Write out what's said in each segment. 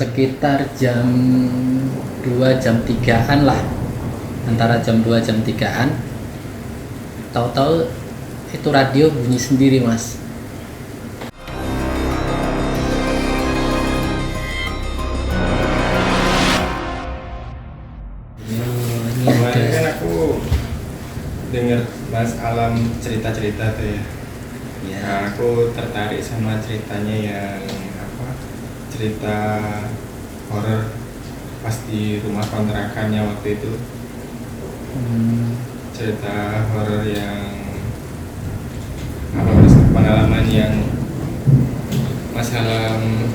sekitar jam 2 jam 3-an lah, antara jam 2 jam 3-an, tahu-tahu itu radio bunyi sendiri mas. Kemarin kan aku dengar Mas Alam cerita-cerita tuh ya. Ya. Nah, aku tertarik sama ceritanya yang cerita horor pas di rumah kontrakannya waktu itu. Cerita horor yang pengalaman yang Mas Alam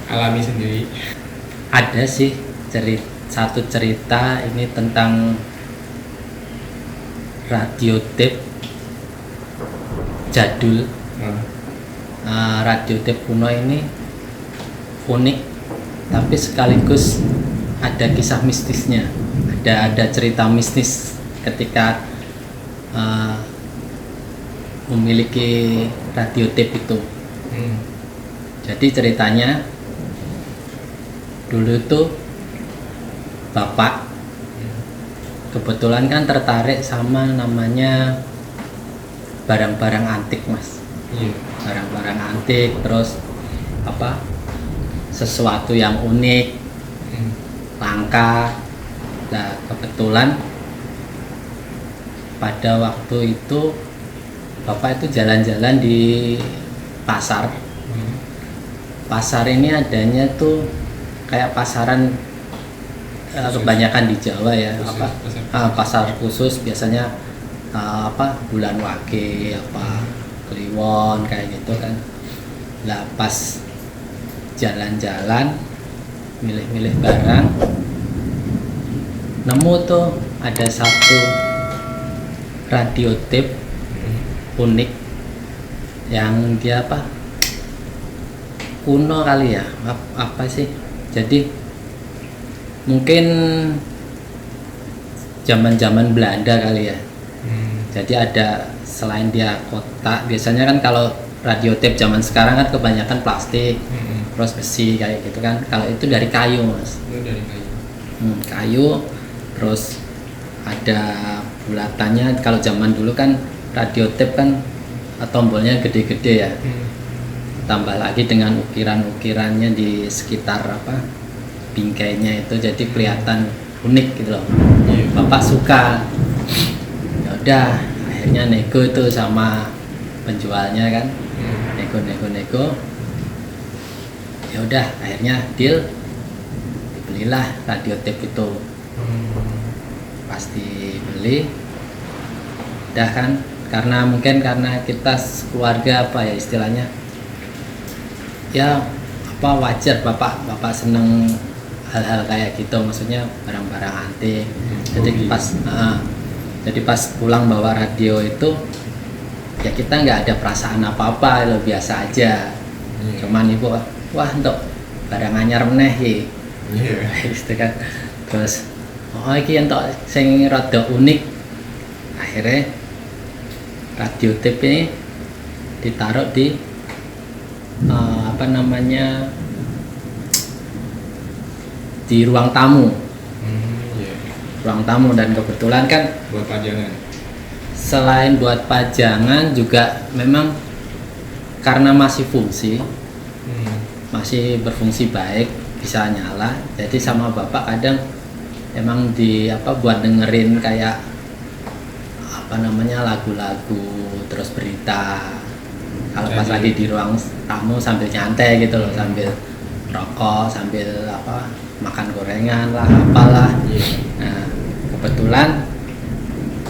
alami sendiri. Ada sih satu cerita ini tentang radio tape jadul. Radio tape kuno ini unik, tapi sekaligus ada kisah mistisnya. Ada cerita mistis ketika memiliki radio tape itu. Jadi ceritanya dulu tuh bapak kebetulan kan tertarik sama namanya barang-barang antik mas. Barang-barang antik, terus sesuatu yang unik, langka. Nah kebetulan pada waktu itu bapak itu jalan-jalan di pasar. Pasar ini adanya tuh kayak pasaran kebanyakan di Jawa ya, pasar khusus biasanya bulan wage, kliwon kayak gitu kan. Lah pas jalan-jalan milih-milih barang, nemu tuh ada satu radio tape unik yang dia kuno kali ya, apa sih, jadi mungkin zaman Belanda kali ya. Jadi ada, selain dia kotak, biasanya kan kalau radio tape zaman sekarang kan kebanyakan plastik, terus besi kayak gitu kan. Kalau itu dari kayu mas. Dari kayu. Kayu, terus ada bulatannya. Kalau zaman dulu kan radio tape kan tombolnya gede-gede ya. Tambah lagi dengan ukiran-ukirannya di sekitar bingkainya itu, jadi kelihatan unik gitu loh. Bapak suka. Ya udah, akhirnya nego itu sama penjualnya kan. Nego. Ya udah, akhirnya deal, dibelilah radio tape itu. Pasti beli. Udah kan, karena kita keluarga istilahnya. Ya wajar bapak seneng hal-hal kayak gitu, maksudnya barang-barang antik. Jadi pas pulang bawa radio itu ya kita nggak ada perasaan apa-apa, lo biasa aja. Cuman ibu untuk barang anyar meneh gitu kan. Terus iki entuk sing rada unik. Akhirnya radio tape ini ditaruh di di ruang tamu. Ruang tamu, dan kebetulan kan buat pajangan. Selain buat pajangan juga memang karena masih masih berfungsi baik, bisa nyala. Jadi sama bapak kadang emang buat dengerin kayak lagu-lagu, terus berita. Kalau pas lagi di ruang tamu sambil nyantai gitu loh, sambil rokok, sambil makan gorengan lah, apalah. Nah kebetulan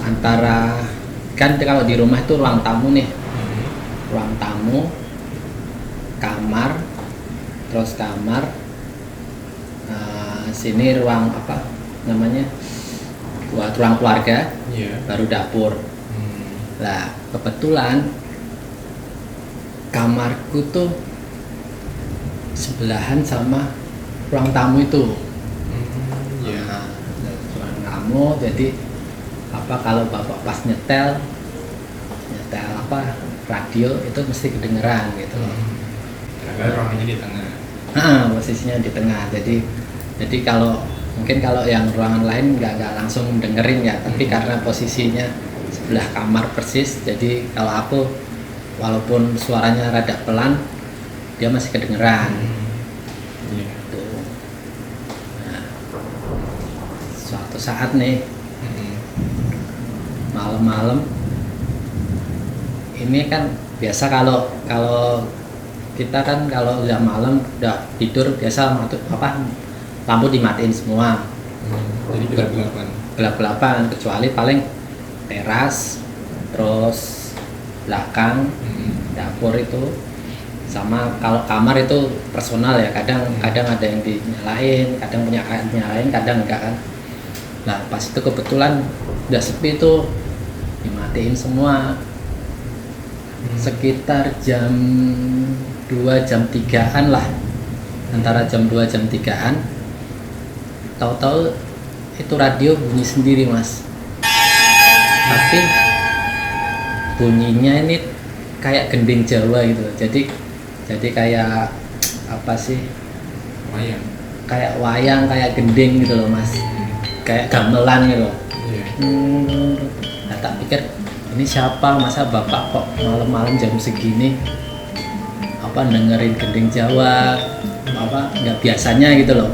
antara kan kalau di rumah itu ruang tamu nih, ruang tamu, kamar, terus kamar, sini ruang buat ruang keluarga, baru dapur. Lah kebetulan kamarku tuh sebelahan sama ruang tamu itu. Ruang tamu, jadi kalau bapak pas nyetel radio itu mesti kedengeran gitu loh. Karena ruangannya di tengah. Posisinya di tengah. Jadi kalau mungkin kalau yang ruangan lain nggak langsung dengerin ya, tapi karena posisinya sebelah kamar persis, jadi kalau aku walaupun suaranya rada pelan dia masih kedengeran. Iya. Tuh. Nah, suatu saat nih malam-malam ini kan biasa kalau kita kan kalau udah malam udah tidur biasa lampu dimatiin semua, Jadi gelap-gelapan kecuali paling teras, terus belakang, dapur itu, sama kalau kamar itu personal ya, kadang ada yang dinyalain, kadang nyalain, kadang enggak kan. Nah pas itu kebetulan udah sepi tuh, dimatiin semua. Sekitar jam 2 jam 3-an lah, antara jam 2 jam 3-an, tahu-tahu itu radio bunyi sendiri mas, tapi bunyinya ini kayak gending Jawa gitu. Jadi kayak apa sih, wayang, kayak gending gitu loh mas, kayak gamelan gitu loh. Nah, tak pikir ini siapa, masa bapak kok malam-malam jam segini dengerin gending Jawa, nggak biasanya gitu loh.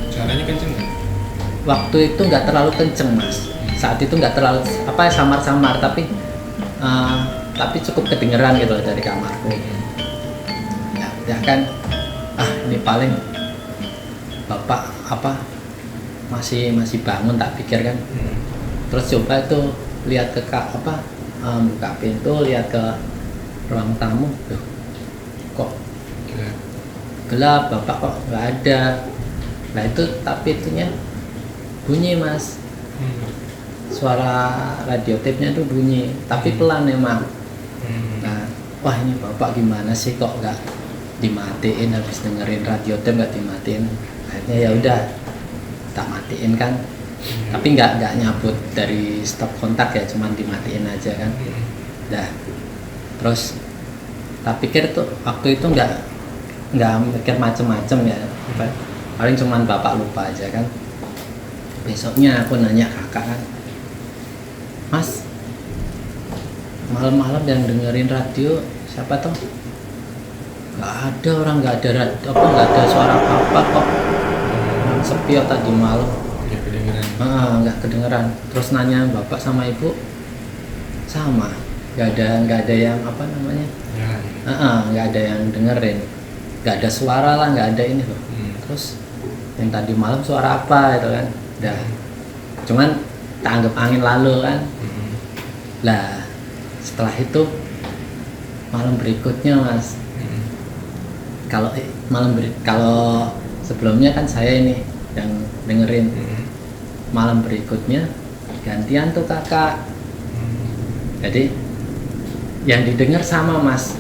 Suaranya kenceng nggak? Waktu itu nggak terlalu kenceng mas, saat itu nggak terlalu samar-samar, tapi cukup kedengeran gitu loh dari kamarku. Ya kan, ini paling bapak masih bangun, tak pikir kan. Terus coba itu lihat ke buka pintu, lihat ke ruang tamu, loh, kok gelap, bapak kok nggak ada. Nah itu tapi itunya bunyi mas, suara radio tape-nya tuh bunyi, tapi pelan emang. Nah, wah ini bapak gimana sih kok nggak dimatiin, habis dengerin radio tape nggak dimatiin. Akhirnya ya udah tak matiin kan, tapi nggak nyabut dari stop kontak ya, cuman dimatiin aja kan. Dah terus tak pikir tuh waktu itu nggak mikir macem-macem ya, paling cuman bapak lupa aja kan. Besoknya aku nanya kakak kan, mas malam-malam yang dengerin radio siapa tuh? Nggak ada orang, nggak ada suara apa kok, sepi tadi malam. Nggak kedengeran. Terus nanya bapak sama ibu, sama, nggak ada yang nggak ada yang dengerin, nggak ada suara lah, nggak ada ini loh. Terus yang tadi malam suara apa itu kan, udah cuman tak anggap angin lalu kan. Lah setelah itu malam berikutnya mas, kalau sebelumnya kan saya ini yang dengerin, malam berikutnya gantian tuh kakak. Jadi yang didengar sama mas,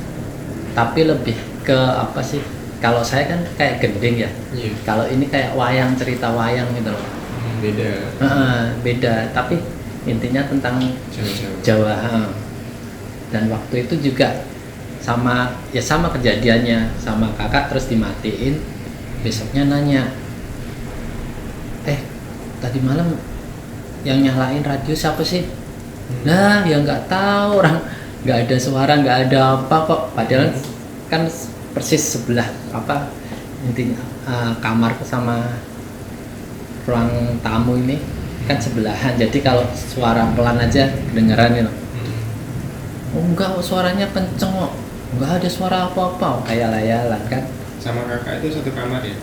tapi lebih ke apa sih, kalau saya kan kayak gending ya, kalau ini kayak wayang, cerita wayang gitu loh. Beda, tapi intinya tentang Jawa. Dan waktu itu juga sama kejadiannya sama kakak, terus dimatiin. Besoknya nanya, tadi malam yang nyalain radio siapa sih? Nah ya nggak tahu, orang nggak ada suara, nggak ada apa kok, padahal kan persis sebelah intinya kamarku sama ruang tamu ini kan sebelahan, jadi kalau suara pelan aja kedengeran gitu. Oh enggak, suaranya kenceng kok, nggak ada suara apa-apa, kayak layalan kan. Sama kakak itu satu kamar ya?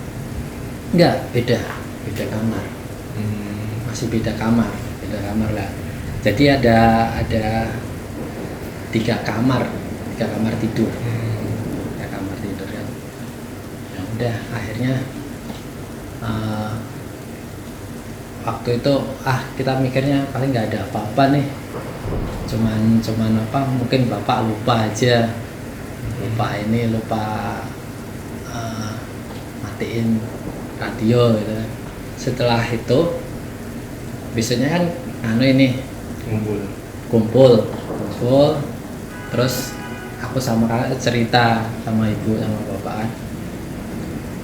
Enggak, beda kamar. Masih beda kamar lah. Jadi ada 3 kamar tidur. 3 kamar tidur kan. Ya udah, akhirnya waktu itu kita mikirnya paling nggak ada apa-apa nih, cuman mungkin bapak lupa aja, lupa matiin radio gitu. Setelah itu besoknya kan kumpul, terus aku sama kakak cerita sama ibu sama bapak kan,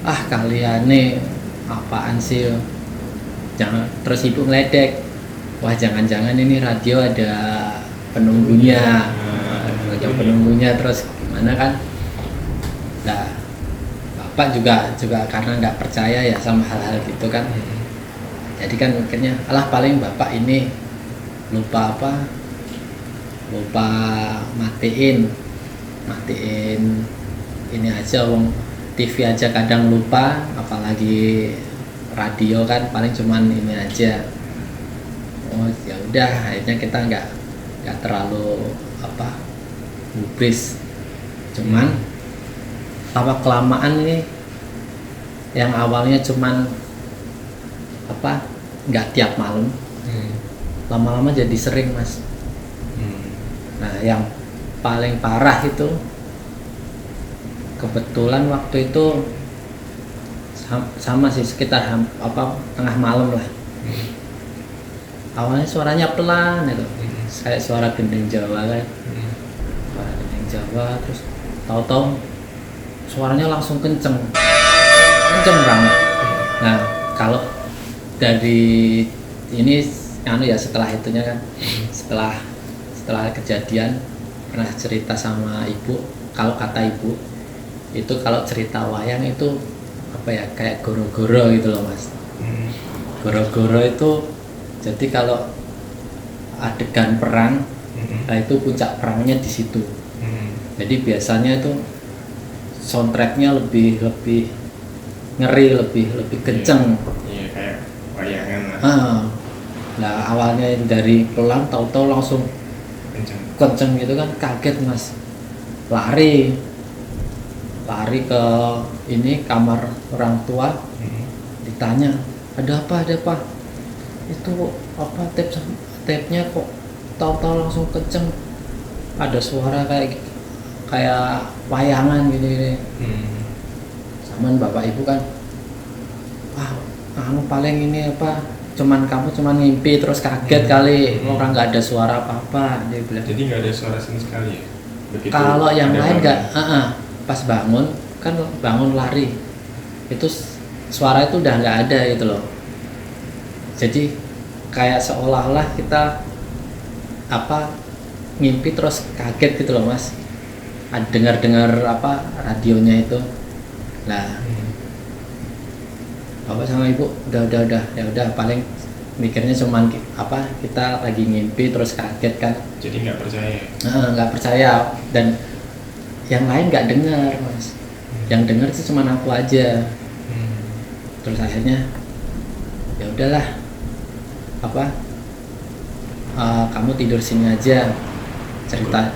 ah kalian nih apaan sih, jangan. Terus ibu ngeledek, wah jangan-jangan ini radio ada penunggunya, ada penunggunya. Terus gimana kan, nah bapak juga karena nggak percaya ya sama hal-hal gitu kan, jadi kan mikirnya alah paling bapak ini lupa matiin ini aja, wong TV aja kadang lupa, apalagi radio kan paling cuman ini aja. Oh ya udah, akhirnya kita nggak terlalu gubris. Cuman lama kelamaan ini yang awalnya cuman nggak tiap malam, lama-lama jadi sering, Mas. Nah yang paling parah itu kebetulan waktu itu sama sih, sekitar tengah malam lah. Awalnya suaranya pelan itu, kayak suara gending Jawa kan, suara gending Jawa. Terus tahu-tahu suaranya langsung kenceng banget. Nah kalau dari ini ya setelah itunya kan, setelah kejadian pernah cerita sama ibu, kalau kata ibu itu kalau cerita wayang itu kayak goro-goro gitu loh, Mas. Goro-goro itu jadi kalau adegan perang, nah itu puncak perangnya di situ. Jadi biasanya itu soundtracknya lebih ngeri, lebih kenceng. Iya, kayak wayangan lah. Nah awalnya dari pelan, tahu-tahu langsung kenceng gitu kan, kaget, Mas. Lari ke ini kamar orang tua, ditanya ada apa, itu tape-nya kok tahu-tahu langsung kenceng, ada suara kayak wayangan gini. Samaan bapak ibu kan, paling ini cuman kamu ngimpi terus kaget kali, orang nggak ada suara apa-apa, dia bilang. Jadi nggak ada suara sama sekali ya? Begitu Kalau yang lain nggak, pas bangun lari itu suara itu udah nggak ada gitu loh. Jadi kayak seolah-olah kita ngimpi terus kaget gitu loh, Mas. Dengar radionya itu. Nah bapak sama ibu udah ya udah, paling mikirnya cuman kita lagi ngimpi terus kaget kan. Jadi nggak percaya? Nggak percaya, dan yang lain nggak dengar, Mas. Yang dengar sih cuman aku aja. Terus akhirnya ya udahlah, kamu tidur sini aja, cerita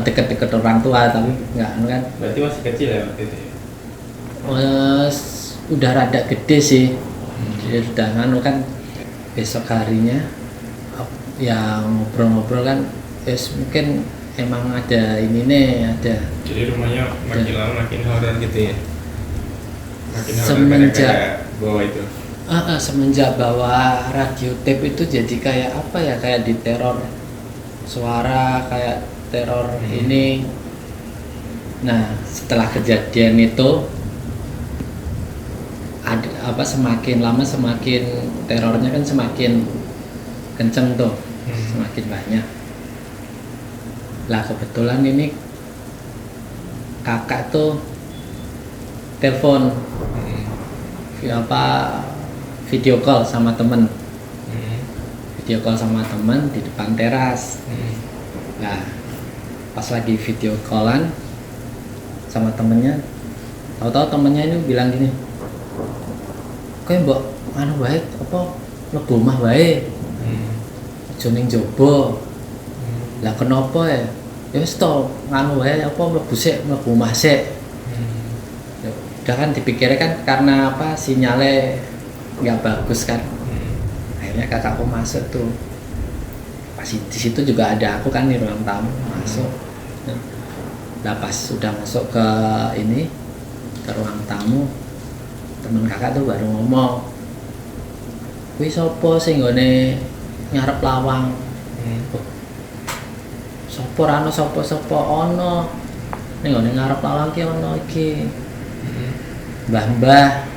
deket orang tua, tapi nggak kan. Berarti masih kecil ya waktu itu ya? Udah rada gede sih. Jadi udah kan, besok harinya ya ngobrol-ngobrol kan, mungkin emang ada ini nih, ada. Jadi rumahnya makin lama makin horor gitu ya? Makin horor semenjak bawa itu? Semenjak bawa radio tape itu jadi kayak kayak diteror suara, kayak teror ini. Nah setelah kejadian itu ada semakin lama semakin terornya kan semakin kenceng tuh, semakin banyak. Lah kebetulan ini kakak tuh telepon video call sama temen, di depan teras. Nah pas lagi video callan sama temennya, tahu-tahu temennya ini bilang gini, kayak mbok baik mlebu omah wae, aja ning njaba. Lah kenapa ya? Ya wis to wae mlebu omah sik. Ya udah kan, dipikirnya kan karena sinyalnya nggak bagus kan. Akhirnya kakakku masuk tuh, pas di situ juga ada aku kan di ruang tamu, masuk. Nah pas sudah masuk ke ruang tamu, temen kakak tuh baru ngomong, kuwi sapa sing nggone ngarep lawang? Sapa ana sapa ana ning nggone ngarep lawang ki ana iki. mbah-mbah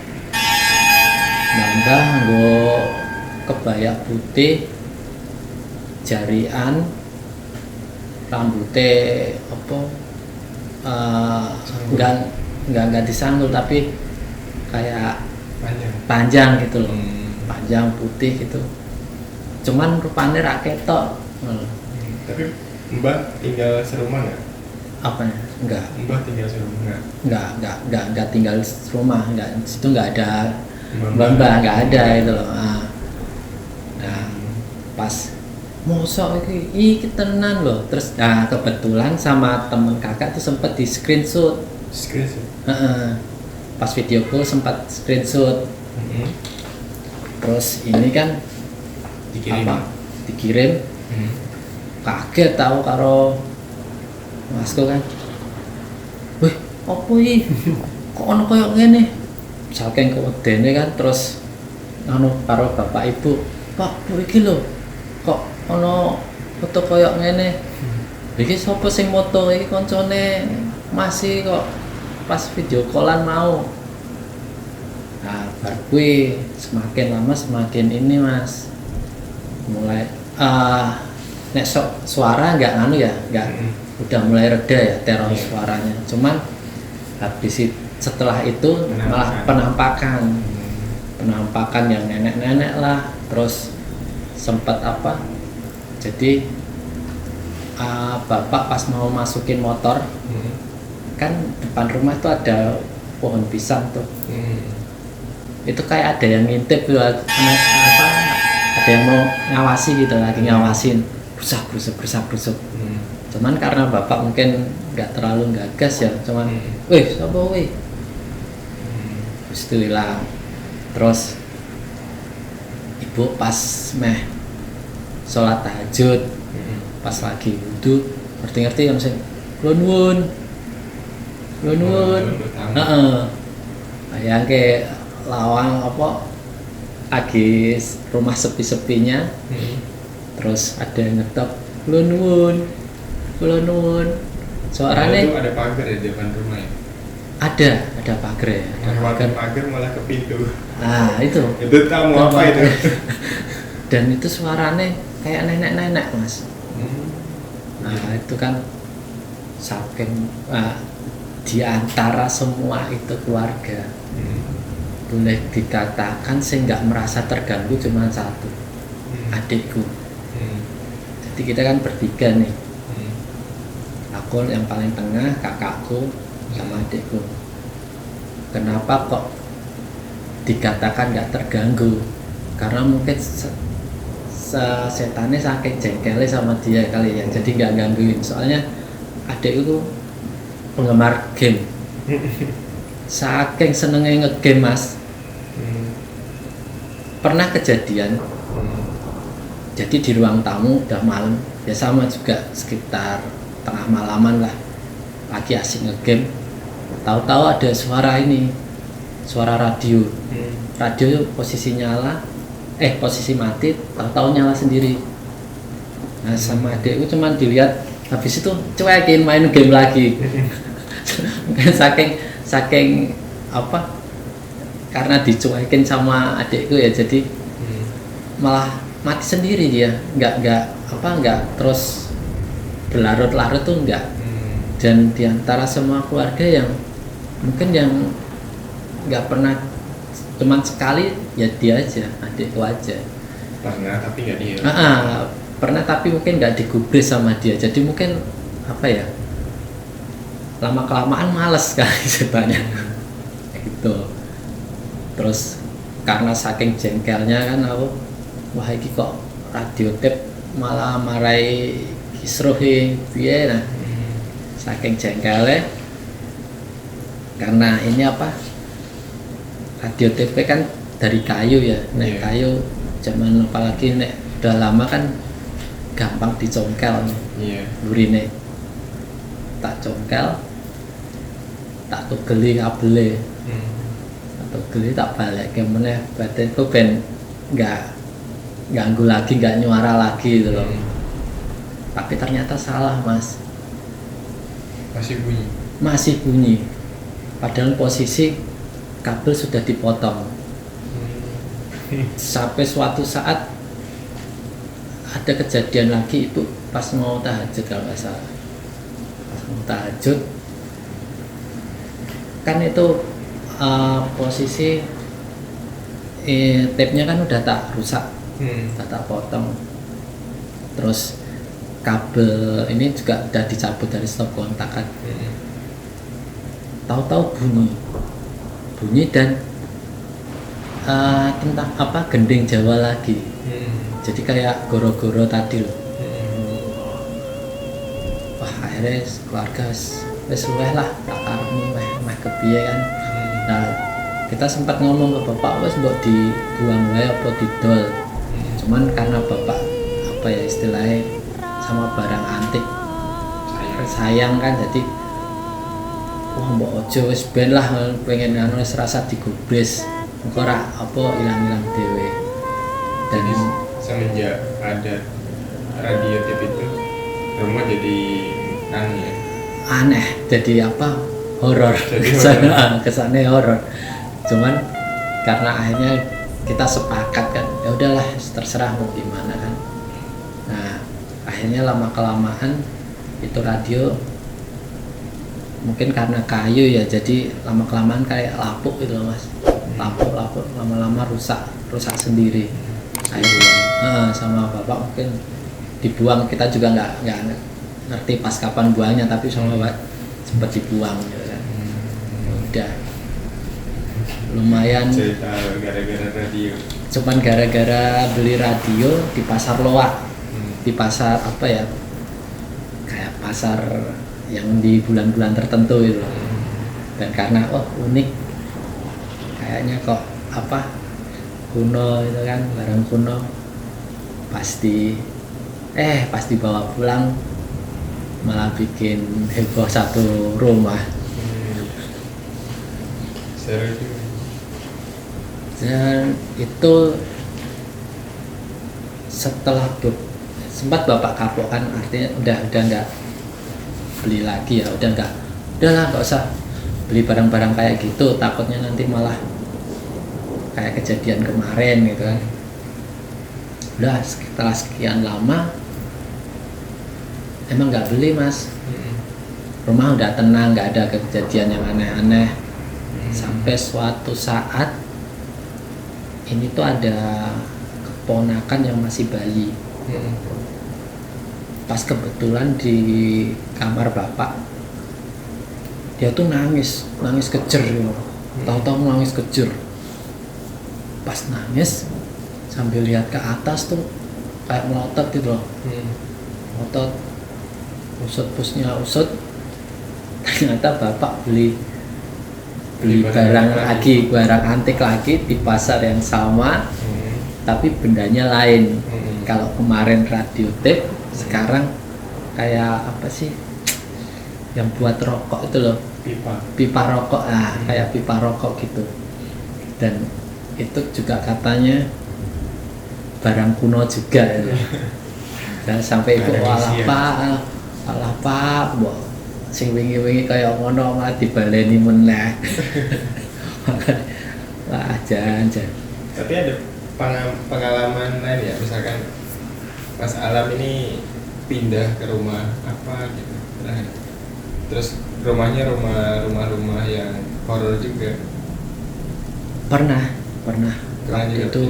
nggo kebaya putih, jarian, rambutnya apa enggak disanggul tapi kayak panjang gitu loh. Panjang putih gitu. Cuman rupanya ra ketok. Tapi Mbah tinggal serumah nggak? Apanya? Enggak. Mbah tinggal serumah nggak? Enggak tinggal rumah, enggak, situ enggak ada mbah enggak ada itu loh. Nah, pas mosok iki tenan loh. Terus nah kebetulan sama temen kakak tuh sempat di screenshot. Pas video call sempat screenshot. Terus ini kan dikirim. Kaget tahu karo masku kan. Wih, opo iki? Kok ono koyo ngene? Saking kewedene kan terus karo bapak ibu, "Pak, Bu iki lho. Kok ono foto koyo ngene?" Iki sapa sing moto iki koncone masih kok pas video callan mau. Nah, bar kuwi semakin lama semakin ini Mas. Mulai nek suara enggak udah mulai reda ya teror suaranya. Cuman habis setelah itu malah penampakan yang nenek-nenek lah, terus sempat apa? Jadi bapak pas mau masukin motor, kan depan rumah itu ada pohon pisang tuh. Itu kayak ada yang ngintip tuh ada yang mau ngawasi gitu, lagi ngawasin. Brusak. Cuman karena bapak mungkin nggak terlalu gagas ya, cuman wih sapa wih, terus itu hilang. Terus ibu pas meh sholat tahajud, pas lagi wudhu, ngerti yang sing nuwun, yang kayak lawang apa lagi rumah sepi-sepinya. Terus ada yang ngetop nuwun. Suaranya itu ada pagar ya di depan rumah ya? Ada pagar ya. Pagar malah ke pintu. Nah, itu tamu apa itu? Dan itu suaranya kayak nenek-nenek, Mas. Nah, itu kan saking di antara semua itu keluarga. Boleh dikatakan sih nggak merasa terganggu cuma satu, adikku. Jadi kita kan bertiga nih, aku yang paling tengah, kakakku sama adikku. Kenapa kok dikatakan nggak terganggu? Karena mungkin setannya saking jengkelnya sama dia kali ya, jadi nggak gangguin. Soalnya adikku penggemar game, saking senengnya ngegame Mas. Pernah kejadian, jadi di ruang tamu udah malam, ya sama juga sekitar tengah malaman lah, lagi asik ngegame, tahu-tahu ada suara radio. Radio posisi nyala, posisi mati, tahu-tahu nyala sendiri. Nah sama adekku cuman dilihat, habis itu cuekin main game lagi. saking apa? Karena dicuekin sama adekku ya, jadi malah mati sendiri dia, nggak terus berlarut-larut tuh enggak. Dan diantara semua keluarga yang mungkin yang nggak pernah, cuman sekali ya dia aja, adikku aja. Pernah tapi nggak dia. Pernah tapi mungkin nggak digubris sama dia, jadi mungkin apa ya, lama kelamaan males kali sebenarnya. Gitu. Terus karena saking jengkelnya kan aku, wah ini kok radio tape malah marai kisruhi piye nah. Saking jengkelnya, karena ini apa, radio tape kan dari kayu ya, kayu zaman apalagi nek udah lama kan gampang dicongkel nih, burine tak congkel, tak tugeli kabele, tugeli tak balik kemeneh, batinku ben nggak ganggu lagi, nggak nyuara lagi gitu loh. Tapi ternyata salah Mas, masih bunyi. Padahal posisi kabel sudah dipotong. Sampai suatu saat ada kejadian lagi, ibu pas mau tahajud kalau nggak salah, pas mau tahajud kan itu posisi tape-nya kan udah tak rusak, udah tak potong, terus kabel ini juga udah dicabut dari stop kontak kan. Tahu-tahu bunyi dan tentang apa gending Jawa lagi. Jadi kayak goro-goro tadi loh. Wah, akhirnya keluarga wes luweh lah, tak karepmu meh kepiye kan. Nah, kita sempat ngomong ke bapak, wes mbok dibuang wae apa didol. Cuman karena bapak apa ya istilahnya sama barang antik sayang kan, jadi wah mbok ojo wes ben lah, pengen anu wis rasa digubris. Engko ora apa ilang-ilang dhewe. Dan semenjak ada radio tape itu rumah jadi aneh. Aneh, jadi apa? Horor. Kesannya horor. Cuman karena akhirnya kita sepakat kan, ya udahlah terserah mau gimana kan. Nah, akhirnya lama kelamaan itu radio mungkin karena kayu ya, jadi lama kelamaan kayak lapuk gitu loh mas. Lapuk lama-lama rusak sendiri. Sama bapak mungkin dibuang, kita juga nggak ngerti pas kapan buangnya, tapi sama bapak sempat dibuang gitu kan. Udah lumayan cerita gara-gara radio. Cuman gara-gara beli radio di pasar Loak, di pasar apa ya, kayak pasar yang di bulan-bulan tertentu itu. Dan karena unik, kayaknya kok apa kuno itu kan, barang kuno, pasti bawa pulang malah bikin heboh satu rumah. Seru juga. Dan itu setelah sempat bapak kapok kan, artinya udah nggak beli lagi ya, udahlah nggak usah beli barang-barang kayak gitu, takutnya nanti malah kayak kejadian kemarin gitu kan. Udah setelah sekian lama emang nggak beli mas. Rumah udah tenang, nggak ada kejadian yang aneh-aneh. Sampai suatu saat ini tuh ada keponakan yang masih bayi. Pas kebetulan di kamar bapak, dia tuh nangis kejer gitu. Tahu-tahu nangis kejer. Pas nangis sambil lihat ke atas tuh kayak melotot gitu loh. Melotot, usut-usutnya usut. Ternyata bapak beli barang antik lagi di pasar yang sama, tapi bendanya lain. Kalau kemarin radio tape, sekarang kayak apa sih yang buat rokok itu loh, pipa rokok, kayak pipa rokok gitu. Dan itu juga katanya barang kuno juga gitu. Dan sampai itu alah pak sing wingi-wingi kaya ngono malah dibaleni meneh. Wah, jan. Tapi ada pengalaman lain ya, misalkan Mas Alam ini pindah ke rumah apa gitu. Nah, terus rumahnya rumah yang horor juga. Pernah waktu juga itu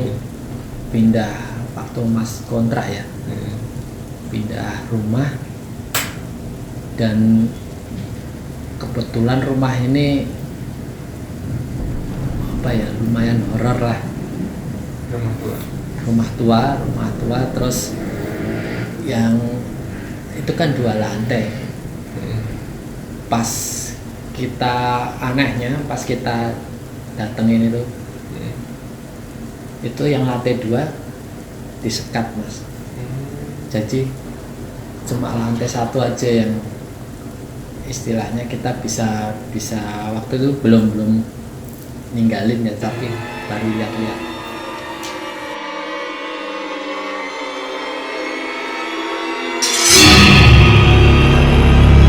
pindah waktu mas kontrak ya. Pindah rumah, dan kebetulan rumah ini apa ya, lumayan horor lah. Rumah tua, terus yang itu kan 2 lantai. Pas kita anehnya pas kita datengin itu yang lantai 2 disekat mas. Jadi cuma lantai 1 aja yang istilahnya kita bisa waktu itu belum ninggalin ya, tapi baru lihat-lihat.